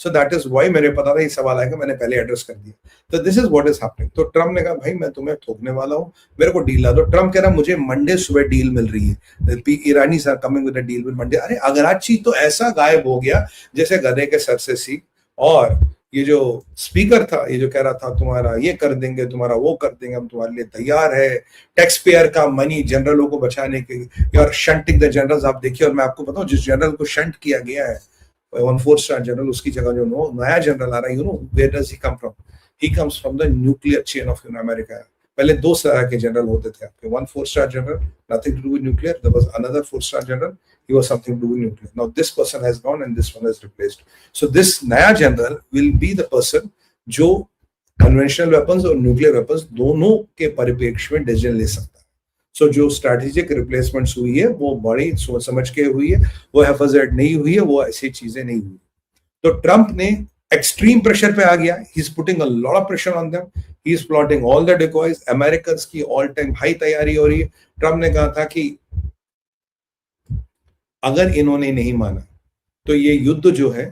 So that is why मेरे पता था ये सवाल आएगा, मैंने पहले एड्रेस कर दिया। तो this is what is happening. तो ट्रम्प ने कहा भाई मैं तुम्हें ठोकने वाला हूँ, मेरे को डील ला दो। ट्रम्प कह रहा मुझे मंडे सुबह डील मिल रही है, ईरानी are coming with a deal with Monday. अरे अगराची तो ऐसा गायब हो गया जैसे गधे के सर से सीख। और ये जो स्पीकर था ये जो कह रहा था तुम्हारा ये कर देंगे, तुम्हारा वो कर देंगे, हम तुम्हारे लिए तैयार है, टैक्स पेयर का मनी जनरलों को बचाने के, यार शंटिंग द जनरल्स आप देखिए। और मैं आपको बताऊं जिस जनरल को शंट किया गया है 1/4 स्टार जनरल, उसकी जगह जो नया जनरल आ रहा है, you know where does he come from? He comes from the nuclear chain of America. पहले 2 तरह के जनरल होते थे आपके, 1/4 star general nothing to do with nuclear, there was another 4 star general, he was something to do with nuclear. Now this person has gone and this one is replaced. So this नया general will be the person जो conventional weapons और nuclear weapons दोनों के परिप्रेक्ष्य में decision ले सकता है। So जो strategic replacements हुई है वो बड़ी सोच समझ के हुई है, वो हेफाजत नहीं हुई है, वो ऐसी चीजें नहीं हुई। तो ट्रंप ने एक्सट्रीम प्रेशर पे आ गया, he is putting a lot of pressure on them, he is plotting all the decoys. Americans की ऑल टाइम हाई तैयारी हो रही है। ट्रंप ने कहा था कि अगर इन्होंने नहीं माना तो ये युद्ध जो है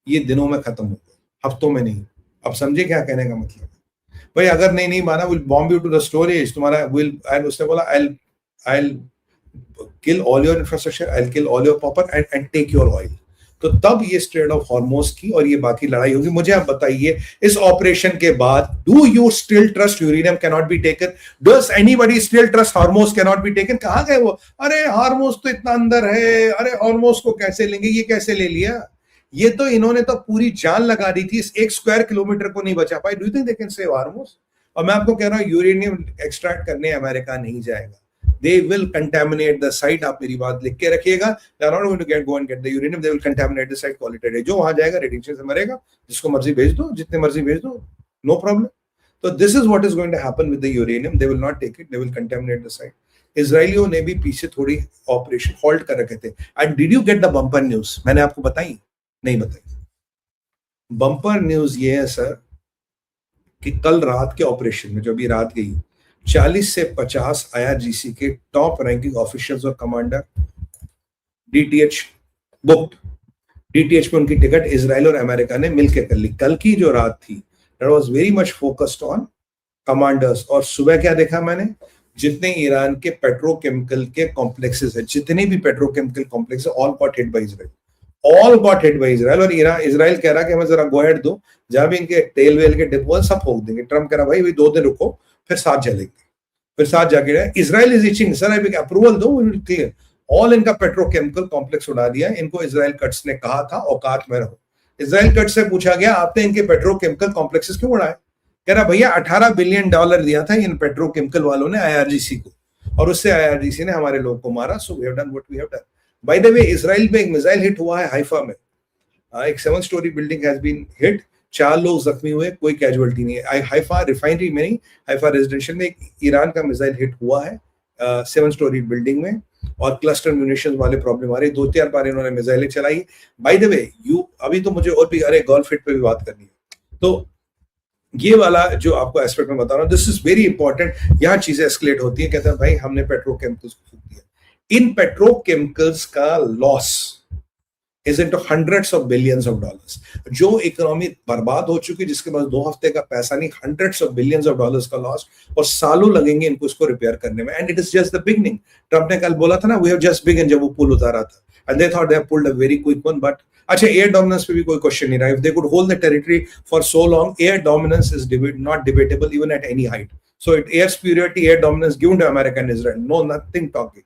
ये दिनों में खत्म होगा, हफ्तों में नहीं। अब समझे क्या कहने का मतलब? भाई अगर नहीं माना, will bomb you to the storage, तुम्हारा विल, एंड उसने बोला I kill all your infrastructure, I kill all your copper and take your oil. तो तब ये स्ट्रेट ऑफ हॉर्मोज की और ये बाकी लड़ाई होगी। मुझे आप बताइए इस ऑपरेशन के बाद, do you still trust uranium can not be taken? Does anybody still trust Hormoz can not be taken? कहां गए वो? अरे हॉर्मोज तो इतना अंदर है, अरे हॉर्मोज को कैसे लेंगे, ये कैसे ले लिया? ये तो इन्होंने तो पूरी जान लगा दी थी, इस 1 स्क्वायर किलोमीटर को नहीं बचा पाए। Do you think they can save Hormoz? और मैं आपको कह रहा हूं यूरेनियम एक्सट्रैक्ट करने अमेरिका नहीं जाएगा। They will contaminate the site. आप मेरी बात लिख के रखिएगा। They are not going to go and get the uranium. They will contaminate the site, call it a day. जो वहां जाएगा रेडिएशन से मरेगा, जिसको मर्जी भेज दो, जितने मर्जी भेज दो, no problem. So this is what is going to happen with the uranium. They will not take it. They will contaminate the site. इसराइलियों ने भी पीछे थोड़ी ऑपरेशन हॉल्ट कर रखे थे। And did you get the bumper news? मैंने आपको बताई? नहीं बताई। बम्पर न्यूज ये है सर कि कल रात के ऑपरेशन में, जो अभी रात गई, 40 से 50 IRGC के टॉप रैंकिंग ऑफिशियल्स और कमांडर DTH बुक्ड। DTH पे उनकी टिकट इजराइल और अमेरिका ने मिलकर कर ली। कल की जो रात थी that was very much focused on commanders. और सुबह क्या देखा मैंने? जितने ईरान के पेट्रोकेमिकल के कॉम्प्लेक्सेस है, जितने भी पेट्रोकेमिकल कॉम्प्लेक्स है, all got hit by Israel, all got hit by Israel. और इजराइल कह रहा कि हमें जरा गो हेड दो, जहां भी इनके तेल वेल के डिपो सब फोक देंगे। ट्रम्प कह रहा भाई 2 दिन रुको, फिर साथ जलेंगे, फिर साथ जाके इजराइल इज इचिंग, सर अभी अप्रूवल दो, क्लियर। ऑल इनका पेट्रोकेमिकल कॉम्प्लेक्स उड़ा दिया। इनको इजराइल कट्स ने कहा था औकात में रहो। इजराइल कट्स से पूछा गया आपने इनके पेट्रोकेमिकल कॉम्प्लेक्सेस क्यों उड़ाए? कह रहा भैया $18 बिलियन दिया था इन पेट्रोकेमिकल वालों ने IRGC को, और उससे IRGC ने हमारे लोगों को मारा। So we have done what we have done. By the way Israel में एक मिसाइल हिट हुआ है हाइफा में, एक 7 storey building has been hit, 4 लोग जख्मी हुए, कोई कैजुअलिटी नहीं है। हाइफा रिफाइनरी में नहीं, हाइफा रेजिडेंशियल में एक ईरान का मिसाइल हिट हुआ है 7 स्टोरी बिल्डिंग में, और क्लस्टर म्यूनिशन वाले प्रॉब्लम आ रही है। 2-4 बार इन्होंने मिसाइलें चलाई। बाय द वे अभी तो मुझे और भी गोल्फ हिट पे भी बात करनी है। तो ये वाला जो आपको एस्पेक्ट में बता रहा हूँ, दिस इज वेरी इंपॉर्टेंट। यहाँ चीजें एस्केलेट होती है। कहते हैं भाई हमने पेट्रोकेमिकल्स को फूक दिया। इन पेट्रोकेमिकल्स का loss is into hundreds of billions of dollars। जो इकोनॉमी बर्बाद हो चुकी, जिसके पास 2 हफ्ते का पैसा नहीं, hundreds of billions of dollars का लॉस, और सालों लगेंगे इनको इसको रिपेयर करने में। And it is just the beginning. Trump ने कल बोला था ना, वी हैव जस्ट बिगन, जब वो पुल उतारा था, and they thought they have pulled a very quick one. But अच्छा, एयर डोमिनेंस पे भी कोई क्वेश्चन नहीं रहा। If they could hold the territory for so long, air dominance is not debatable even at any height. So it air superiority, air dominance given to America and Israel, no nothing talking.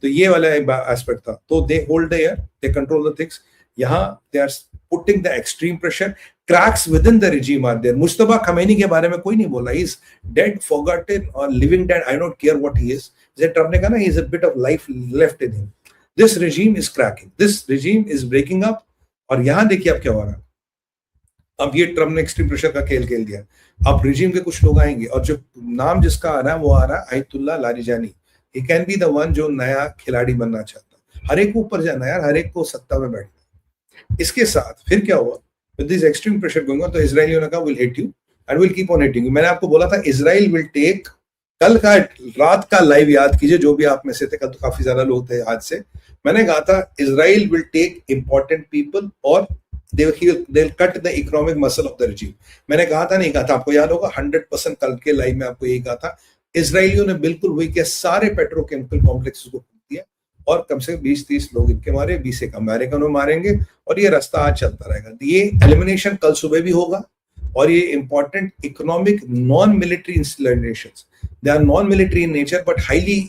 तो ये वाला aspect था। तो they hold the air, they control the things. यहाँ they are putting the extreme pressure, cracks within the regime are there। Mustafa Khamenei के बारे में कोई नहीं बोला, he is dead, forgotten or living dead, I don't care what he is। जैसे Trump ने कहा ना, he is a bit of life left in him। This regime is cracking, this regime is breaking up। और यहाँ देखिए अब क्या हो रहा है। अब ये ट्रम्प ने एक्सट्रीम प्रेशर का खेल खेल दिया। अब रिजीम के कुछ लोग आएंगे, और जो नाम जिसका आ रहा है वो आ रहा है ayatollah Larijani. he can be the one जो नया खिलाड़ी बनना चाहता है। हर एक को ऊपर जाना यार, हर एक को सत्ता में बैठना। इसके साथ फिर क्या हुआ, with this extreme pressure going on, तो इजराइलियों ने कहा we'll hit you and we'll keep on hitting you। मैंने आपको बोला था इजराइल will take, कल का रात का लाइव याद कीजिए, जो भी आप में से थे, कल तो काफी ज्यादा लोग थे आज से। मैंने कहा था Israel will take important people और they'll cut the economic muscle of the regime. मैंने कहा था, नहीं कहा था, आपको याद होगा 100% कल के लाइव में आपको यही कहा था। इजरायलियों ने बिल्कुल वही किया, सारे पेट्रोकेमिकल कॉम्प्लेक्स को दिया और कम से कम 20-30 लोग इनके मारे, 20 से कम अमेरिकनों मारेंगे और ये रास्ता आज चलता रहेगा। ये एलिमिनेशन कल सुबह भी होगा और ये important economic non military installations, they are non military in nature but highly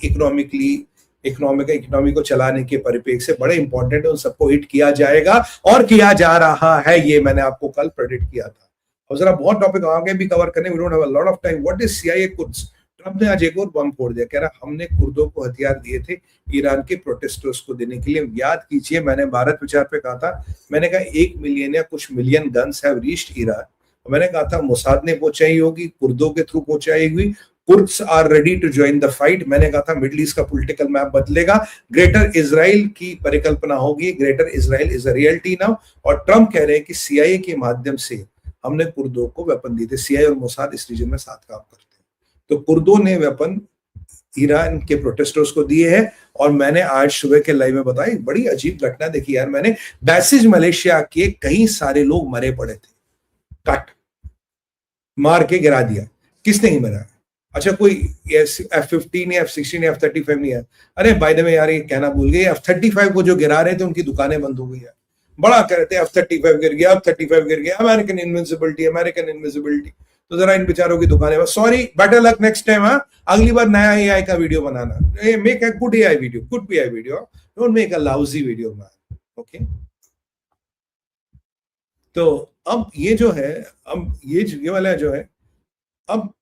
economy को चलाने के परिप्रेक्ष्य से बड़े इंपॉर्टेंट है, उन सबको हिट किया जाएगा और किया जा रहा है। ये मैंने आपको कल प्रेडिक्ट किया था। और जरा बहुत टॉपिक आगे भी कवर करने, we don't have a lot of time. What is CIA Kurds? Trump ने आज एक और बम फोड़ दिया, कह रहा हमने कुर्दों को हथियार दिए थे ईरान के प्रोटेस्टर्स को देने के लिए। याद कीजिए मैंने भारत विचार पे कहा था, मैंने कहा 1 मिलियन या कुछ million guns have reached Iran. मैंने कहा था मोसाद ने पहुंचाई होगी, कुर्दों के थ्रू पहुंचाई हुई, Kurds are ready to join the fight. मैंने कहा था मिडिल ईस्ट का पॉलिटिकल मैप बदलेगा, ग्रेटर इजराइल की परिकल्पना होगी, greater Israel is a reality now. और ट्रम्प कह रहे हैं कि सीआईए के माध्यम से हमने कुर्दों को वेपन दिए थे। सीआईए और मोसाद इस रीजन में साथ काम करते हैं, तो कुर्दों ने वेपन ईरान के प्रोटेस्टर्स को दिए हैं। और मैंने आज सुबह के लाइव में बताई, बड़ी अजीब घटना देखी यार मैंने, बैसिज मलेशिया के कई सारे लोग मरे पड़े थे, कट मार के गिरा दिया। किसने ही मरा? अच्छा कोई F-15 या F-16 या F-35 नहीं है। अरे बाय द वे यार ये कहना भूल गए, F-35 को जो गिरा रहे थे उनकी दुकानें बंद हो गई है। बड़ा कह रहे थे F-35 गिर गया, F-35 गिर गया, अमेरिकन इनविजिबिलिटी। तो जरा इन बेचारों की दुकानें, sorry, better luck next time. हाँ, अगली बार नया एआई का video banana, make a good AI video, good AI video, don't make a lousy video man, okay. तो अब ये जो है, अब ये वाला जो है, अब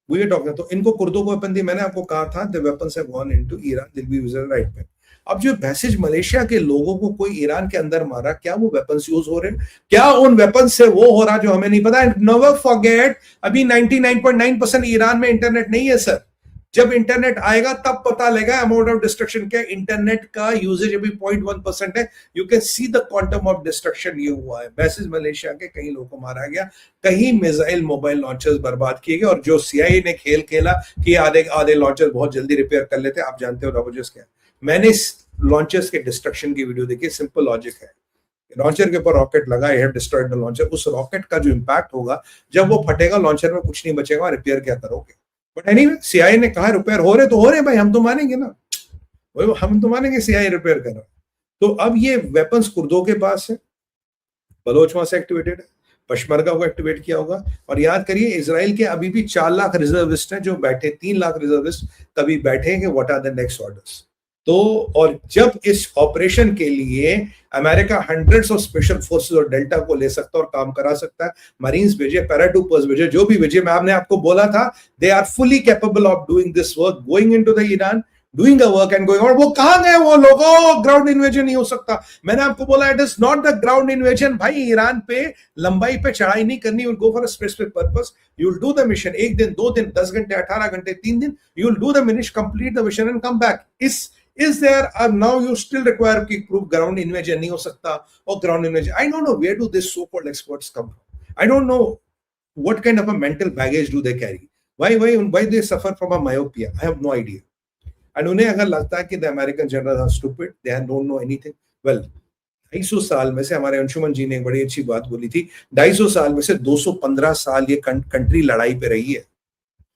वो ये टॉक है, तो इनको कुर्दों को वेपन दी। मैंने आपको कहा था the weapons have gone into Iran, will be used right में। अब जो बैसिज मलेशिया के लोगों को कोई ईरान के अंदर मारा, क्या वो वेपन्स यूज हो रहे हैं? क्या उन वेपन्स से वो हो रहा जो हमें नहीं पता? नेवर फॉरगेट, अभी 99.9% ईरान में इंटरनेट नहीं है सर। जब इंटरनेट आएगा तब पता लगेगा अमाउंट ऑफ डिस्ट्रक्शन क्या। इंटरनेट का यूजेज अभी 0.1% है। You can see the quantum of destruction ये हुआ है। बैसिस मलेशिया के कई लोगों को मारा गया, कहीं मिसाइल मोबाइल लॉन्चर्स बर्बाद किए गए। और जो सीआईए ने खेल खेला कि आधे लॉन्चर बहुत जल्दी रिपेयर कर लेते, आप जानते हो लॉन्चर्स क्या। मैंने लॉन्चर्स के डिस्ट्रक्शन की वीडियो देखी, सिंपल लॉजिक है, लॉन्चर के ऊपर रॉकेट लगा, हैव डिस्ट्रॉयड द लॉन्चर। उस रॉकेट का जो इंपैक्ट होगा, जब वो फटेगा लॉन्चर में कुछ नहीं बचेगा, रिपेयर क्या करोगे? बट एनीवे सीआईए ने कहा रिपेयर हो रहे तो हो रहे भाई, हम तो मानेंगे ना, हम तो मानेंगे सीआईए रिपेयर कर रहा। तो अब ये वेपन्स कुर्दों के पास है, बलोच वहां से एक्टिवेटेड है, पश्मर्गा को एक्टिवेट किया होगा। और याद करिए इजराइल के अभी भी 4 लाख रिजर्विस्ट हैं जो बैठे, 3 लाख रिजर्विस्ट तभी बैठेंगे, what are the next orders. तो और जब इस ऑपरेशन के लिए America hundreds of special forces और डेल्टा को ले सकता है और काम करा सकता है, मरीन्स भेजे, पैराट्रूपर्स भेजे, जो भी भेजे, मैंने आपको बोला था they are fully capable of doing this work, going into the Iran, doing a work and going. और वो कहां गए वो लोगों? ग्राउंड इन्वेजन नहीं हो सकता। मैंने आपको बोला it is not the ground invasion भाई। ईरान पे लंबाई पे चढ़ाई नहीं करनी, will go for a specific purpose, you will do the mission, 1 दिन 2 दिन 10 घंटे 18 घंटे 3 दिन, you will do the mission, complete the mission and come back. Is there now you still require कि proof ground invasion नहीं हो सकता और ground invasion? I don't know where do these so-called experts come from. I don't know what kind of a mental baggage do they carry. Why they suffer from a myopia? I have no idea. And उन्हें अगर लगता है कि the American generals are stupid, they don't know anything. Well, 250 साल में से हमारे अंशुमन जी ने एक बड़ी अच्छी बात बोली थी, 250 साल में से 215 साल ये कंट्री लड़ाई पे रही है।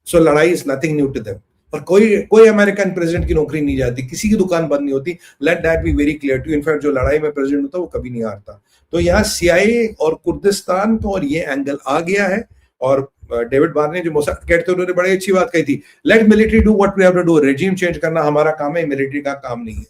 So लड़ाई is nothing new to them. और कोई अमेरिकन प्रेसिडेंट की नौकरी नहीं जाती, किसी की दुकान बंद नहीं होती। Let that be very clear too. In fact जो लड़ाई में प्रेसिडेंट होता है वो कभी नहीं हारता। तो यहाँ सीआईए और कुर्दिस्तान को और ये एंगल आ गया है। और डेविड बार ने जो मोसाद कहते उन्होंने बड़ी अच्छी बात कही थी, let military do what we have to do. Regime change करना हमारा काम है, मिलिट्री का काम नहीं है।